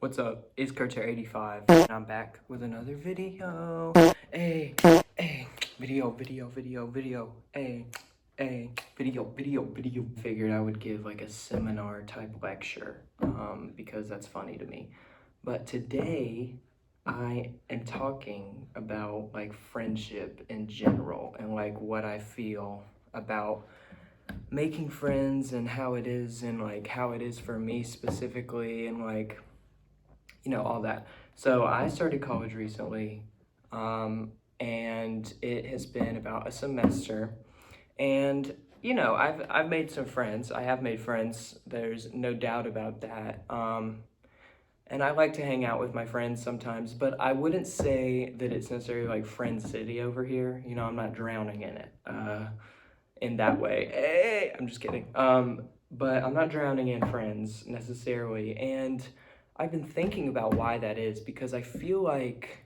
What's up? It's Kercher85, and I'm back with another video. Hey, hey, video. Hey, video. Figured I would give like a seminar type lecture, because that's funny to me. But today, I am talking about like friendship in general and like what I feel about making friends and how it is and like how it is for me specifically and like all that. So I started college recently, and it has been about a semester. And I've made some friends. I have made friends. There's no doubt about that. And I like to hang out with my friends sometimes, but I wouldn't say that it's necessarily like Friend City over here. I'm not drowning in it in that way. Hey, I'm just kidding. But I'm not drowning in friends necessarily. And I've been thinking about why that is because I feel like,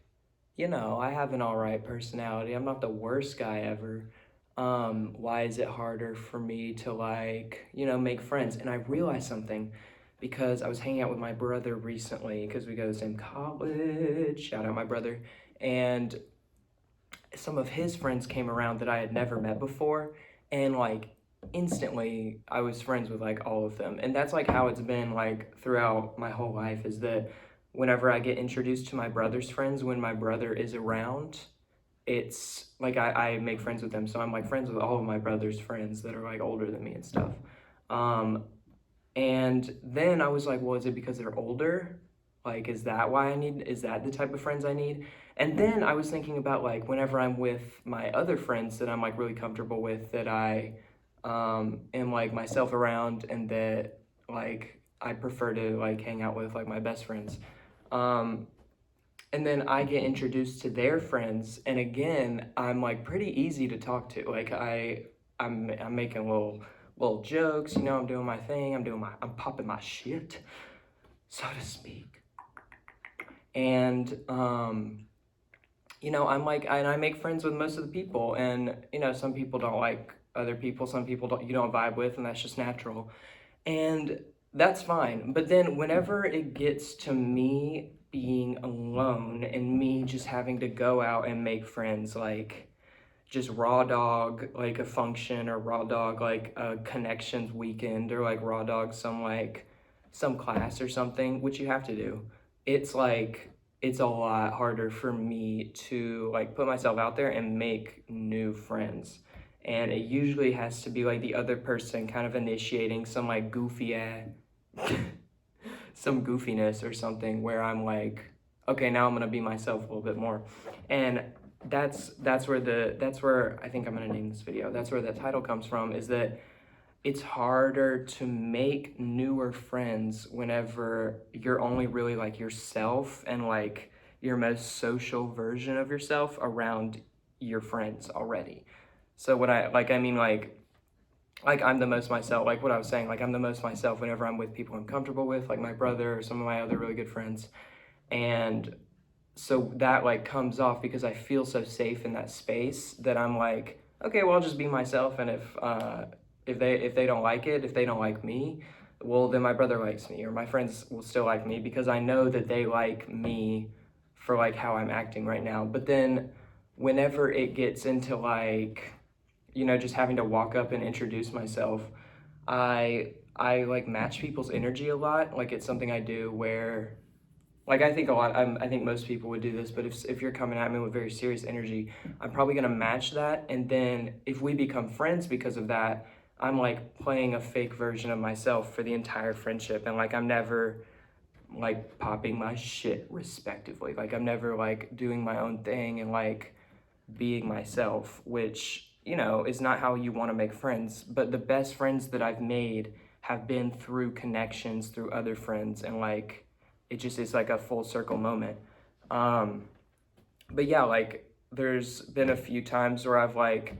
I have an all right personality. I'm not the worst guy ever. Why is it harder for me to like, make friends? And I realized something because I was hanging out with my brother recently because we go to the same college. Shout out my brother. And some of his friends came around that I had never met before, and like instantly I was friends with like all of them. And that's like how it's been like throughout my whole life is that whenever I get introduced to my brother's friends, when my brother is around, it's like I make friends with them. So I'm like friends with all of my brother's friends that are like older than me and stuff. Um, and then I was like, well, is it because they're older? Like, is that the type of friends I need? And then I was thinking about like whenever I'm with my other friends that I'm like really comfortable with, that I am like myself around, and that like I prefer to like hang out with like my best friends. Um, and then I get introduced to their friends, and again, I'm like pretty easy to talk to. Like I'm making little jokes, I'm doing my thing, I'm popping my shit, so to speak. And I'm like, and I make friends with most of the people, and some people don't like other people, some people don't you don't vibe with, and that's just natural. And that's fine. But then whenever it gets to me being alone and me just having to go out and make friends, like just raw dog like a function, or raw dog like a connections weekend, or like raw dog some class or something, which you have to do, it's like it's a lot harder for me to like put myself out there and make new friends. And it usually has to be like the other person kind of initiating some like some goofiness or something, where I'm like, okay, now I'm gonna be myself a little bit more. And that's where I think I'm gonna name this video. That's where the title comes from, is that it's harder to make newer friends whenever you're only really like yourself and like your most social version of yourself around your friends already. So what I mean like I'm the most myself, like what I was saying, like I'm the most myself whenever I'm with people I'm comfortable with, like my brother or some of my other really good friends. And so that like comes off because I feel so safe in that space that I'm like, okay, well I'll just be myself, and if they don't like it, if they don't like me, well then my brother likes me, or my friends will still like me because I know that they like me for like how I'm acting right now. But then whenever it gets into like, just having to walk up and introduce myself, I like match people's energy a lot. Like it's something I do where like I think most people would do this, but if you're coming at me with very serious energy, I'm probably gonna match that. And then if we become friends because of that, I'm like playing a fake version of myself for the entire friendship, and like I'm never like popping my shit respectively. Like I'm never like doing my own thing and like being myself, which is not how you want to make friends. But the best friends that I've made have been through connections through other friends, and like it just is like a full circle moment. um but yeah, like there's been a few times where I've like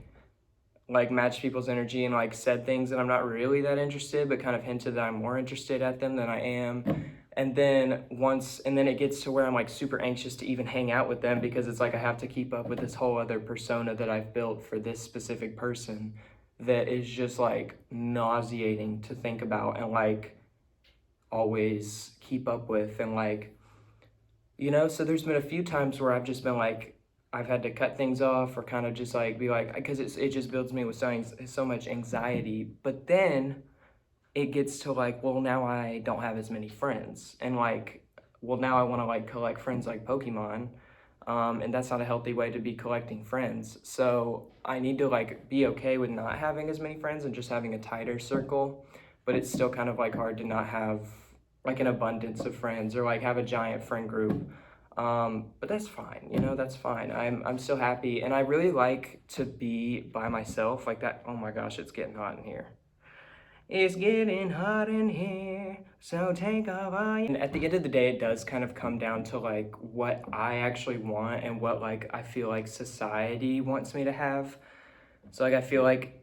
matched people's energy and like said things that I'm not really that interested, but kind of hinted that I'm more interested at them than I am. And then it gets to where I'm like super anxious to even hang out with them, because it's like I have to keep up with this whole other persona that I've built for this specific person, that is just like nauseating to think about. And like always keep up with. And like, so there's been a few times where I've just been like, I've had to cut things off or kind of just like be like, because it just builds me with so much anxiety. But then it gets to like, well, now I don't have as many friends. And like, well, now I want to like collect friends like Pokemon. And that's not a healthy way to be collecting friends. So I need to like be okay with not having as many friends and just having a tighter circle. But it's still kind of like hard to not have like an abundance of friends or like have a giant friend group. But that's fine, that's fine. I'm still happy, and I really like to be by myself like that. Oh my gosh, it's getting hot in here. It's getting hot in here, so take off all your... And at the end of the day, it does kind of come down to like what I actually want and what like I feel like society wants me to have. So like I feel like,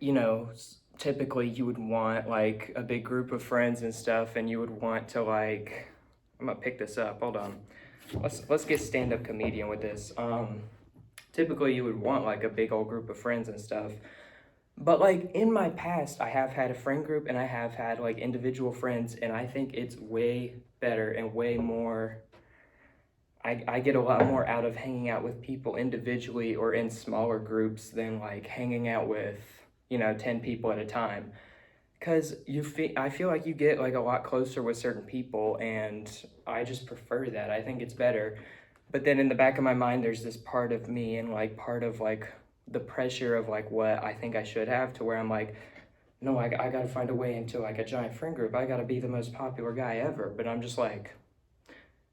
typically you would want like a big group of friends and stuff, and you would want to like, I'm gonna pick this up, hold on. Let's get stand-up comedian with this. Typically you would want like a big old group of friends and stuff. But like in my past, I have had a friend group and I have had like individual friends, and I think it's way better and way more, I get a lot more out of hanging out with people individually or in smaller groups than like hanging out with, 10 people at a time. Because I feel like you get like a lot closer with certain people, and I just prefer that. I think it's better. But then in the back of my mind, there's this part of me and like part of like the pressure of like what I think I should have, to where I'm like, no, I gotta find a way into like a giant friend group. I gotta be the most popular guy ever. But I'm just like,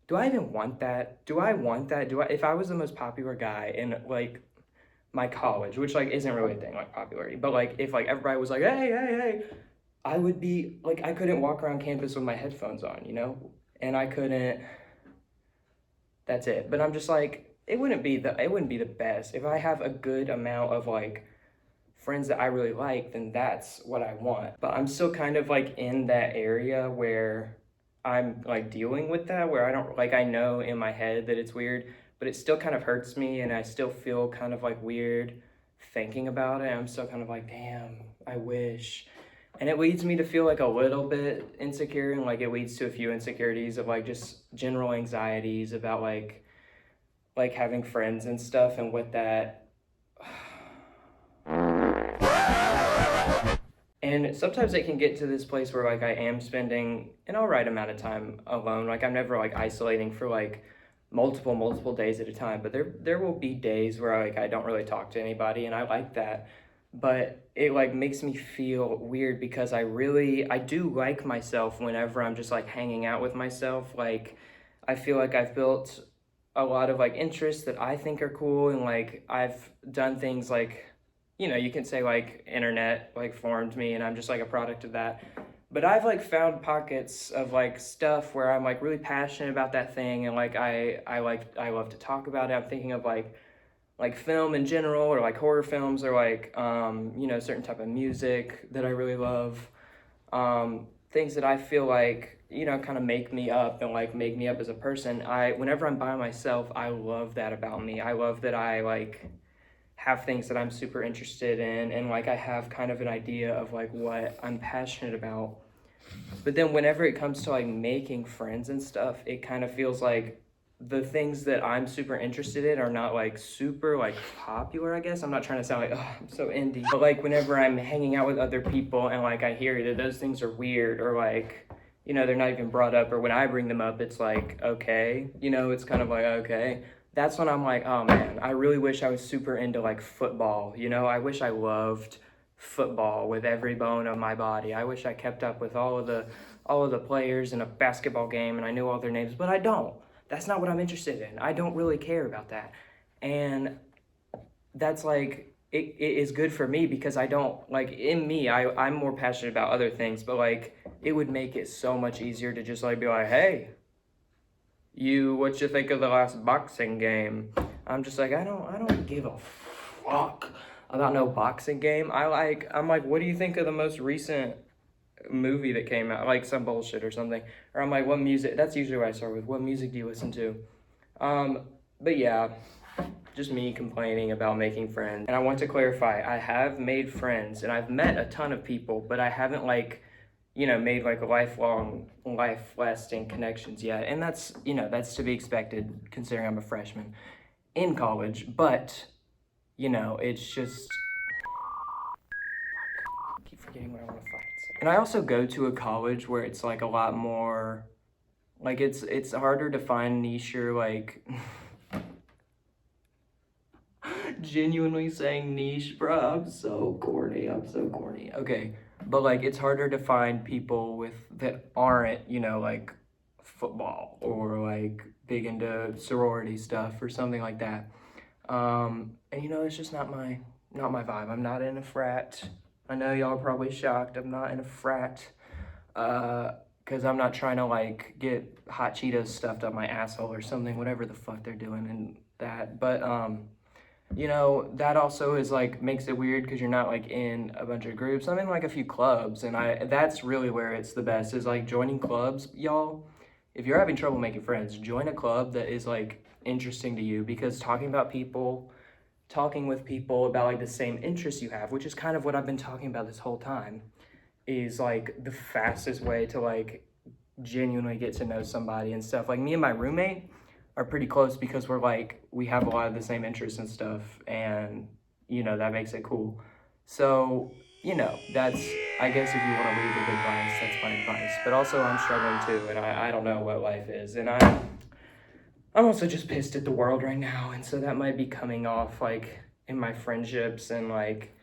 do I even want that? Do I want that? If I was the most popular guy in like my college, which like isn't really a thing, like popularity, but like if like everybody was like, hey, I would be like, I couldn't walk around campus with my headphones on, and I couldn't, that's it. But I'm just like, it wouldn't be the best. If I have a good amount of like friends that I really like, then that's what I want. But I'm still kind of like in that area where I'm like dealing with that, where I don't like, I know in my head that it's weird, but it still kind of hurts me, and I still feel kind of like weird thinking about it. I'm still kind of like, damn, I wish. And it leads me to feel like a little bit insecure, and like it leads to a few insecurities of like just general anxieties about like having friends and stuff, and what that... And sometimes it can get to this place where like I am spending an all right amount of time alone. Like I'm never like isolating for like multiple days at a time, but there will be days where like I don't really talk to anybody, and I like that. But it like makes me feel weird, because I do like myself whenever I'm just like hanging out with myself. Like I feel like I've built a lot of like interests that I think are cool, and like I've done things like, you can say like internet like formed me, and I'm just like a product of that. But I've like found pockets of like stuff where I'm like really passionate about that thing, and like I love to talk about it. I'm thinking of like film in general, or like horror films, or like certain type of music that I really love. Things that I feel like, kind of make me up and like make me up as a person. Whenever I'm by myself, I love that about me. I love that I like have things that I'm super interested in, and like I have kind of an idea of like what I'm passionate about. But then whenever it comes to like making friends and stuff, it kind of feels like the things that I'm super interested in are not like super like popular, I guess. I'm not trying to sound like, oh, I'm so indie. But like whenever I'm hanging out with other people and like I hear that those things are weird, or like, they're not even brought up, or when I bring them up, it's like, okay, it's kind of like, okay. That's when I'm like, oh man, I really wish I was super into like football. I wish I loved football with every bone of my body. I wish I kept up with all of the players in a basketball game and I knew all their names, but I don't. That's not what I'm interested in. I don't really care about that. And that's like, it is good for me, because I don't, like, in me, I'm more passionate about other things, but like, it would make it so much easier to just like be like, hey, what you think of the last boxing game? I'm just like, I don't give a fuck about no boxing game. I'm like, what do you think of the most recent movie that came out? Like some bullshit or something. Or I'm like, what music? That's usually what I start with. What music do you listen to? But yeah, just me complaining about making friends. And I want to clarify, I have made friends and I've met a ton of people, but I haven't like, made like life lasting connections yet. And that's, that's to be expected considering I'm a freshman in college. But, it's just, I keep forgetting what I want to fight. And I also go to a college where it's like a lot more, like it's harder to find niche or like, genuinely saying niche, bro. I'm so corny. Okay, but like it's harder to find people that aren't, like football or like big into sorority stuff or something like that. And it's just not my vibe. I'm not in a frat. I know y'all are probably shocked. I'm not in a frat. Because I'm not trying to like get hot Cheetos stuffed up my asshole or something, whatever the fuck they're doing in that. But that also is like makes it weird because you're not like in a bunch of groups. I'm in like a few clubs, and that's really where it's the best is like joining clubs, y'all. If you're having trouble making friends, join a club that is like interesting to you, because talking with people about like the same interests you have, which is kind of what I've been talking about this whole time, is like the fastest way to like genuinely get to know somebody and stuff. Like me and my roommate are pretty close because we have a lot of the same interests and stuff, and that makes it cool. So that's, I guess, if you want to leave with advice, that's my advice. But also I'm struggling too, and I don't know what life is, and I'm also just pissed at the world right now, and so that might be coming off like in my friendships and like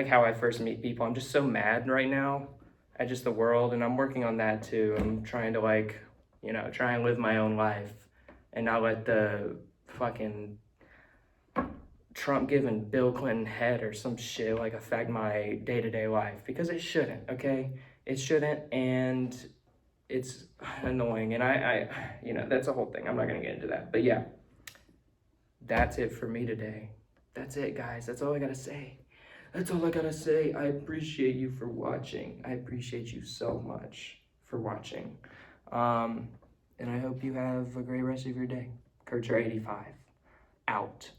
how I first meet people. I'm just so mad right now at just the world, and I'm working on that too. I'm trying to like, try and live my own life and not let the fucking Trump giving Bill Clinton head or some shit like affect my day-to-day life, because it shouldn't, okay? It shouldn't, and it's annoying, and I that's a whole thing. I'm not gonna get into that, but yeah, that's it for me today. That's it, guys. That's all I gotta say. I appreciate you for watching. I appreciate you so much for watching. And I hope you have a great rest of your day. Kurtcher85, out.